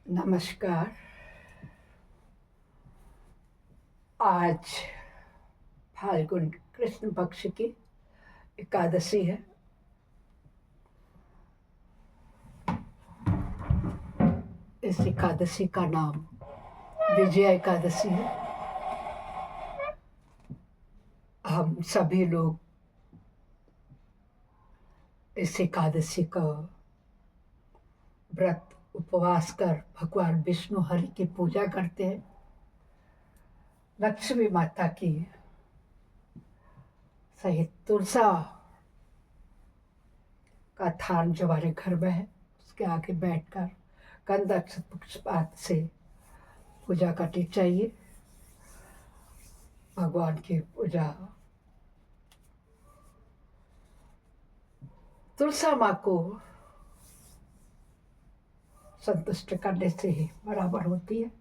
नमस्कार। आज फाल्गुन कृष्ण पक्ष की एकादशी है। इस एकादशी का नाम विजया एकादशी है। हम सभी लोग इस एकादशी का व्रत उपवास कर भगवान विष्णु हरि की पूजा करते हैं। लक्ष्मी माता की सहित तुलसा का थान जो हमारे घर में है, उसके आगे बैठकर कंदक पुष्पात से पूजा करनी चाहिए। भगवान की पूजा तुलसा माँ को संतुष्ट करने से ही बराबर होती है।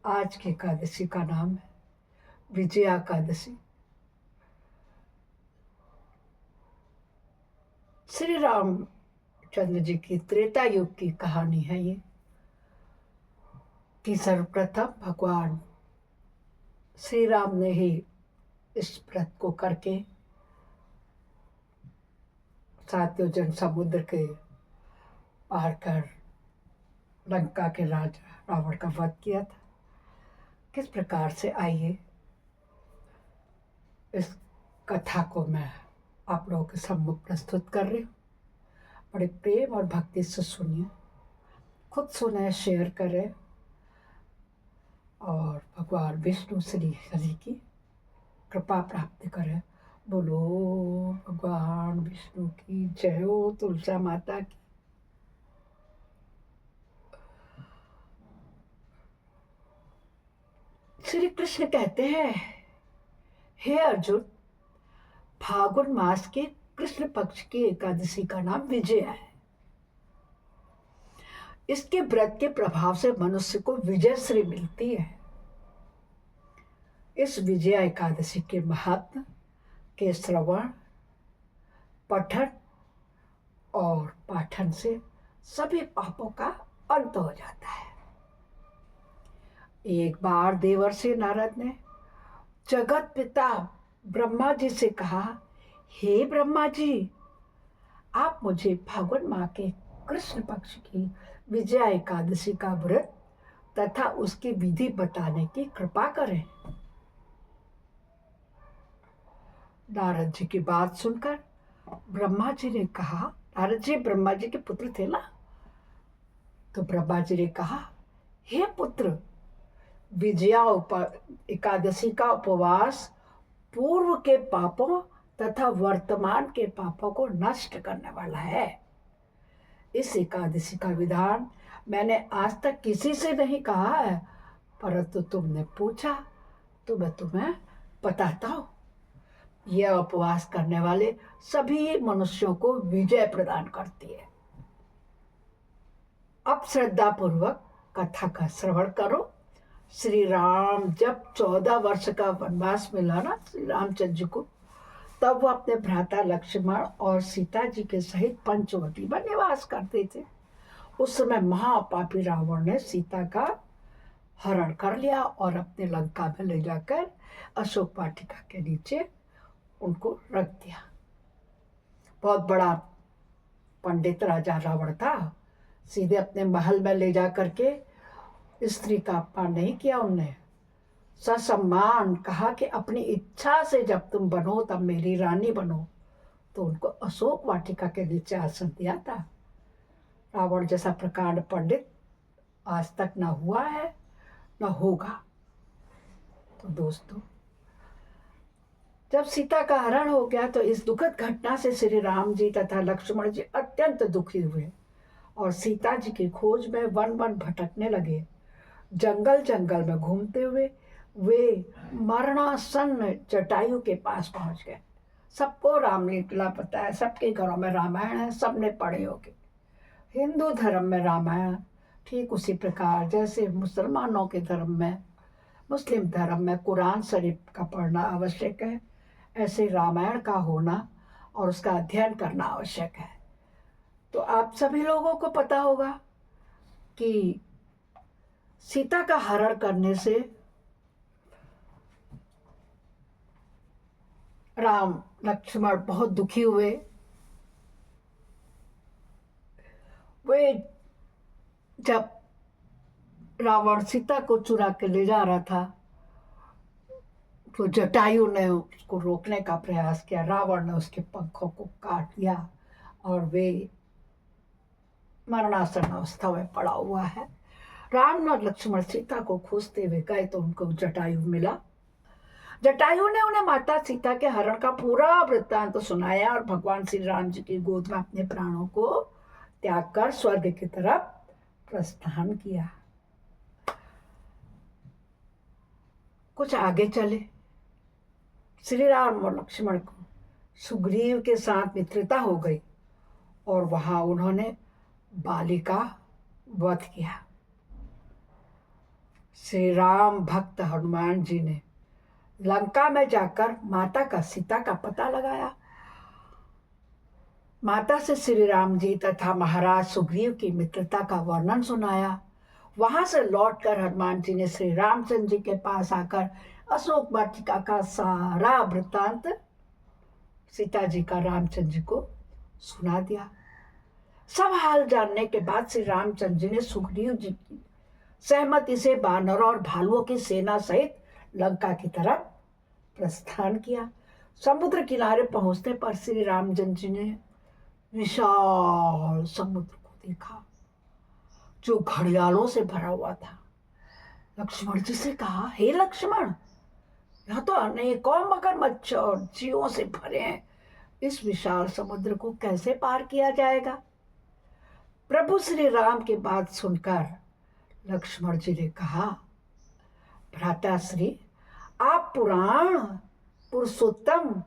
आज की एकादशी का नाम है विजया एकादशी। श्री रामचंद्र जी की त्रेता युग की कहानी है ये, कि सर्वप्रथम भगवान श्री राम ने ही इस व्रत को करके 7 योजन समुद्र के पार कर लंका के राजा रावण का वध किया था। किस प्रकार से, आइए इस कथा को मैं आप लोगों के सम्मुख प्रस्तुत कर रही हूँ। बड़े प्रेम और भक्ति से सुनिए, खुद सुने, शेयर करें और भगवान विष्णु श्री हरि की कृपा प्राप्त करें। बोलो भगवान विष्णु की जय हो, तुलसा माता की। श्री कृष्ण कहते हैं, हे अर्जुन, फागुन मास के कृष्ण पक्ष की एकादशी का नाम विजया है। इसके व्रत के प्रभाव से मनुष्य को विजय श्री मिलती है। इस विजया एकादशी के महात्म के श्रवण, पठन और पाठन से सभी पापों का अंत हो जाता है। एक बार देवर्षि नारद ने जगत पिता ब्रह्मा जी से कहा, हे ब्रह्मा जी, आप मुझे फागुन माह के कृष्ण पक्ष की विजया एकादशी का व्रत तथा उसकी विधि बताने की कृपा करें। नारद जी की बात सुनकर ब्रह्मा जी ने कहा, नारद जी ब्रह्मा जी के पुत्र थे ना, तो ब्रह्मा जी ने कहा, हे पुत्र, विजया एकादशी का उपवास पूर्व के पापों तथा वर्तमान के पापों को नष्ट करने वाला है। इस एकादशी का विधान मैंने आज तक किसी से नहीं कहा है, परंतु तुमने पूछा तो मैं तुम्हें बताता हूँ। यह उपवास करने वाले सभी मनुष्यों को विजय प्रदान करती है। अब श्रद्धा पूर्वक कथा का श्रवण करो। श्री राम जब 14 वर्ष का वनवास मिला ना श्री रामचंद्र जी को, तब वो अपने भ्राता लक्ष्मण और सीता जी के सहित पंचवटी में निवास करते थे। उस समय महापापी रावण ने सीता का हरण कर लिया और अपने लंका में ले जाकर अशोक वाटिका के नीचे उनको रख दिया। बहुत बड़ा पंडित राजा रावण था। सीधे अपने महल में ले जा करके स्त्री का अपमान नहीं किया उनने, ससम्मान कहा कि अपनी इच्छा से जब तुम बनो तब मेरी रानी बनो। तो उनको अशोक वाटिका के नीचे आसन दिया था। रावण जैसा प्रकांड पंडित आज तक ना हुआ है ना होगा। तो दोस्तों, जब सीता का हरण हो गया तो इस दुखद घटना से श्री राम जी तथा लक्ष्मण जी अत्यंत दुखी हुए और सीता जी की खोज में वन वन भटकने लगे। जंगल जंगल में घूमते हुए वे मरणासन्न जटायु के पास पहुंच गए। सबको रामलीला पता है, सबके घरों में रामायण है, सबने पढ़े होंगे। हिंदू धर्म में रामायण ठीक उसी प्रकार जैसे मुसलमानों के धर्म में, मुस्लिम धर्म में कुरान शरीफ का पढ़ना आवश्यक है, ऐसे रामायण का होना और उसका अध्ययन करना आवश्यक है। तो आप सभी लोगों को पता होगा कि सीता का हरण करने से राम लक्ष्मण बहुत दुखी हुए। वे जब रावण सीता को चुरा के ले जा रहा था तो जटायु ने उसको रोकने का प्रयास किया। रावण ने उसके पंखों को काट दिया और वे मरणासन अवस्था में पड़ा हुआ है। राम और लक्ष्मण सीता को खोजते हुए गए तो उनको जटायु मिला। जटायु ने उन्हें माता सीता के हरण का पूरा वृत्तांत सुनाया और भगवान श्री राम जी की गोद में अपने प्राणों को त्याग कर स्वर्ग की तरफ प्रस्थान किया। कुछ आगे चले। श्री राम और लक्ष्मण को सुग्रीव के साथ मित्रता हो गई और वहां उन्होंने बाली का वध किया। श्री राम भक्त हनुमान जी ने लंका में जाकर माता का सीता का पता लगाया। माता से श्री राम जी तथा महाराज सुग्रीव की मित्रता का वर्णन सुनाया। वहां से लौटकर हनुमान जी ने श्री रामचंद्र जी के पास आकर अशोक वाटिका का सारा वृत्तांत सीता जी का रामचंद्र जी को सुना दिया। सब हाल जानने के बाद श्री रामचंद्र जी ने सुग्रीव जी की सहमति से बानरों और भालुओं की सेना सहित लंका की तरफ प्रस्थान किया। समुद्र किनारे पहुंचने पर श्री रामचंद्र जी ने विशाल समुद्र को देखा जो घड़ियालों से भरा हुआ था। लक्ष्मण जी से कहा, हे लक्ष्मण, यह तो अनेकों मगरमच्छ और जीवों से भरे हैं। इस विशाल समुद्र को कैसे पार किया जाएगा? प्रभु श्री राम की बात सुनकर लक्ष्मण जी ने कहा, भ्राताश्री, आप पुराण पुरुषोत्तम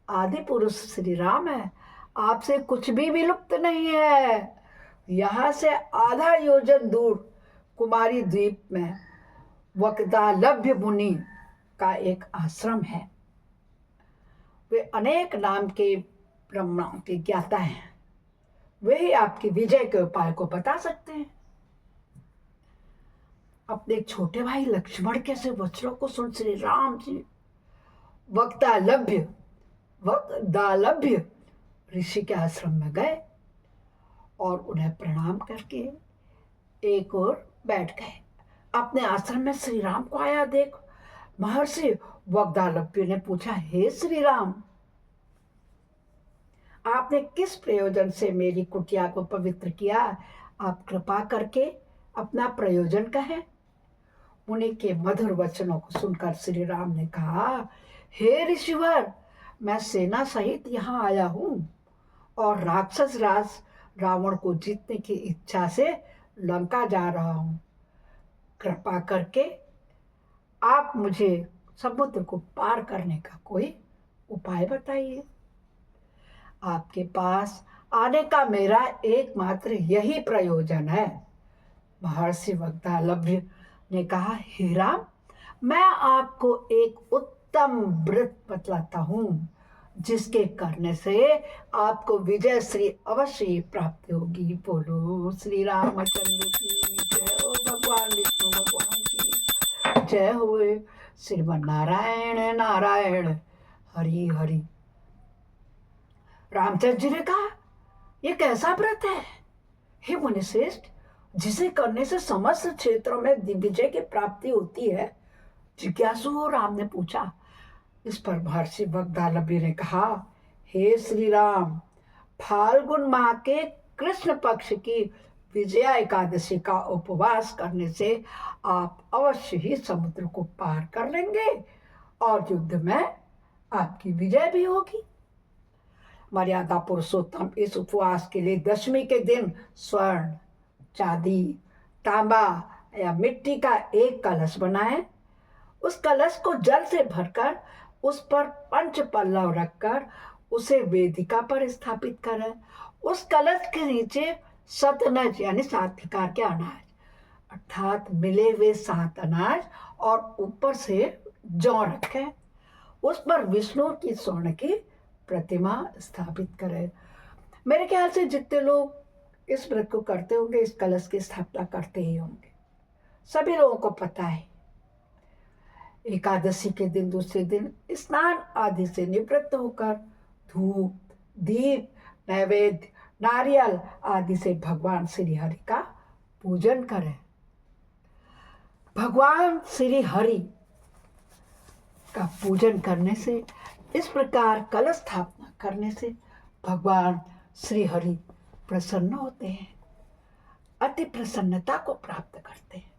आदि पुरुष श्री राम है। आपसे कुछ भी विलुप्त नहीं है। यहाँ से आधा योजन दूर कुमारी द्वीप में वक्तालभ्य मुनि का एक आश्रम है। वे अनेक नाम के ब्रह्माओं के ज्ञाता हैं। वे ही आपकी विजय के उपाय को बता सकते हैं। अपने छोटे भाई लक्ष्मण के से वचनों को सुन श्री राम जी वक्तालभ्य ऋषि के आश्रम में गए और उन्हें प्रणाम करके एक ओर बैठ गए। अपने आश्रम में श्री राम को आया देख महर्षि वक्तालभ्य ने पूछा, हे श्री राम, आपने किस प्रयोजन से मेरी कुटिया को पवित्र किया? आप कृपा करके अपना प्रयोजन कहें। मुनि के मधुर वचनों को सुनकर श्री राम ने कहा, हे ऋषिवर, मैं सेना सहित यहाँ आया हूँ और राक्षस राज रावण को जीतने की इच्छा से लंका जा रहा हूँ। कृपा करके आप मुझे समुद्र को पार करने का कोई उपाय बताइए। आपके पास आने का मेरा एकमात्र यही प्रयोजन है। महर्षि वक्तालभ्य ने कहा, हे राम, मैं आपको एक उत्तम व्रत बतलाता हूँ जिसके करने से आपको विजय श्री अवश्य ही प्राप्त होगी। बोलो श्री रामचंद्र की जय हो, भगवान विष्णु भगवान की जय हो। श्रीमन नारायण नारायण हरि हरि। रामचंद्र जी ने कहा, यह कैसा व्रत है हे मुनिश्रेष्ठ, जिसे करने से समस्त क्षेत्रों में दिग्विजय की प्राप्ति होती है? जिज्ञासु राम ने पूछा। इस पर महर्षि वक्तालभ्य ने कहा, हे श्री राम, फाल्गुन माह के कृष्ण पक्ष की विजया एकादशी का उपवास करने से आप अवश्य ही समुद्र को पार कर लेंगे और युद्ध में आपकी विजय भी होगी। मर्यादा पुरुषोत्तम इस उपवास के लिए दशमी के दिन स्वर्ण, चांदी, तांबा या मिट्टी का एक कलश बनाएं। उस कलश को जल से भरकर उस पर पंच पल्लव रखकर उसे वेदिका पर स्थापित करें। उस कलश के नीचे सतनज यानी 7 प्रकार के अनाज अर्थात मिले हुए 7 अनाज और ऊपर से जौ रखें। उस पर विष्णु की स्वर्ण की प्रतिमा स्थापित करें। मेरे ख्याल से जितने लोग इस व्रत को करते होंगे इस कलश की स्थापना करते ही होंगे। सभी लोगों को पता है। एकादशी के दिन दूसरे दिन स्नान आदि से निवृत्त होकर धूप, दीप, नैवेद्य, नारियल आदि से भगवान श्री हरि का पूजन करें। भगवान श्री हरि का पूजन करने से, इस प्रकार कलश स्थापना करने से भगवान श्री हरि प्रसन्न होते हैं, अति प्रसन्नता को प्राप्त करते हैं।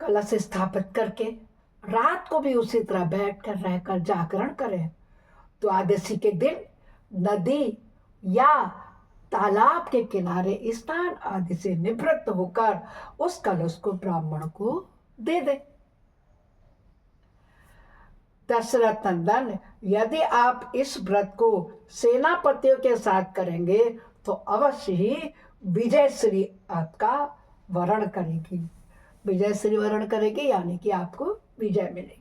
कलश स्थापित करके रात को भी उसी तरह बैठकर रहकर जागरण करें। द्वादशी के दिन नदी या तालाब के किनारे स्नान आदि से निवृत्त होकर उस कलश को ब्राह्मण को दे दे। दशरथ नंदन, यदि आप इस व्रत को सेनापतियों के साथ करेंगे तो अवश्य ही विजय श्री आपका वरण करेगी। विजय श्री वरण करेगी यानी कि आपको विजय मिलेगी।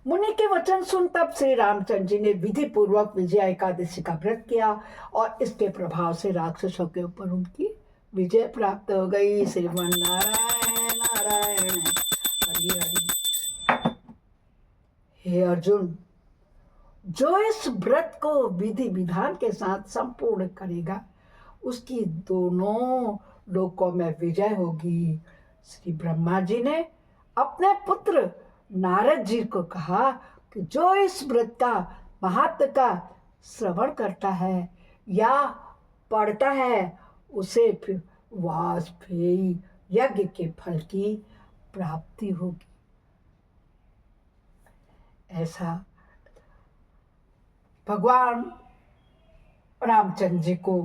मुनि के वचन सुन तब श्री रामचंद्र जी ने विधि पूर्वक विजया एकादशी का व्रत किया और इसके प्रभाव से राक्षसों के ऊपर उनकी विजय प्राप्त हो गई। श्रीमन नारायण नारायण हरि हरि। हे अर्जुन, जो इस व्रत को विधि विधान के साथ संपूर्ण करेगा उसकी दोनों लोकों में विजय होगी। श्री ब्रह्मा जी ने अपने पुत्र नारद जी को कहा कि जो इस व्रत का महत्व का श्रवण करता है या पढ़ता है उसे फिर वाजपेयी यज्ञ के फल की प्राप्ति होगी। ऐसा भगवान रामचंद्र जी को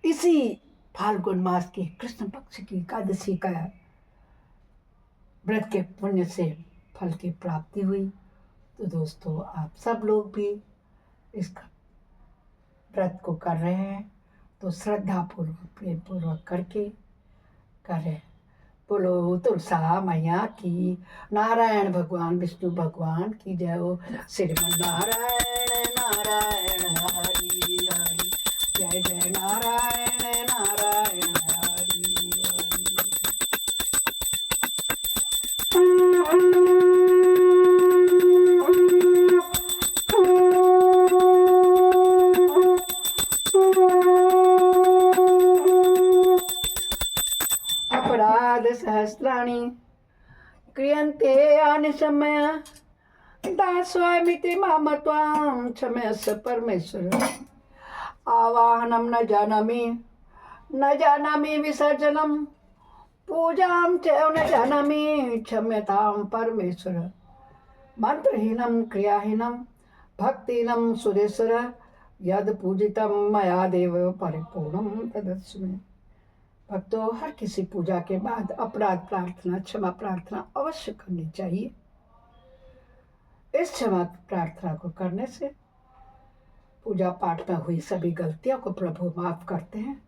इसी फाल्गुन मास की कृष्ण पक्ष की एकादशी का व्रत के पुण्य से फल की प्राप्ति हुई। तो दोस्तों, आप सब लोग भी इस व्रत को कर रहे हैं तो श्रद्धा पूर्वक प्रेम पूर्वक करके करें। बोलो तुलसा मैया की, नारायण भगवान विष्णु भगवान की जय हो। श्रीमन नारायण नारायण हरि हरि, जय जय नारायण नारायण हरि हरि। अपराध सहस्राणि क्रियन्ते यानि समय दास्वामिति माम त्वां क्षमस्व परमेश्वर। आवाहनम न जानामि विसर्जनम पूजाम च न जानामि क्षम्यतां परमेश्वर। मंत्रहीनम क्रियाहीनम भक्तिहीनम सुरेश्वर, यद पूजितम मया देव परिपूर्णम तदस्मि। भक्तों, हर किसी पूजा के बाद अपराध प्रार्थना, क्षमा प्रार्थना अवश्य करनी चाहिए। इस क्षमा प्रार्थना को करने से पूजा पाठ में हुई सभी गलतियों को प्रभु माफ करते हैं।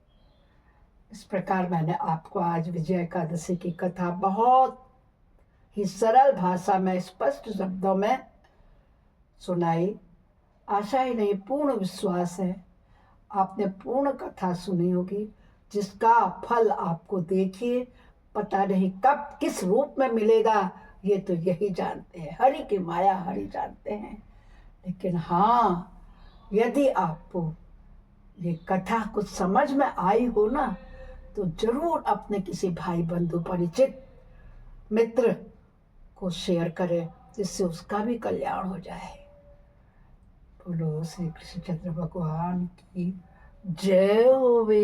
इस प्रकार मैंने आपको आज विजय एकादशी की कथा बहुत ही सरल भाषा में, स्पष्ट शब्दों में सुनाई। आशा ही नहीं, पूर्ण विश्वास है आपने पूर्ण कथा सुनी होगी, जिसका फल आपको देखिए पता नहीं कब किस रूप में मिलेगा, ये तो यही जानते हैं, हरि की माया हरि जानते हैं। लेकिन हाँ, यदि आपको ये कथा कुछ समझ में आई हो ना, तो जरूर अपने किसी भाई बंधु परिचित मित्र को शेयर करें, जिससे उसका भी कल्याण हो जाए। बोलो श्री कृष्ण चंद्र भगवान की जय होवे।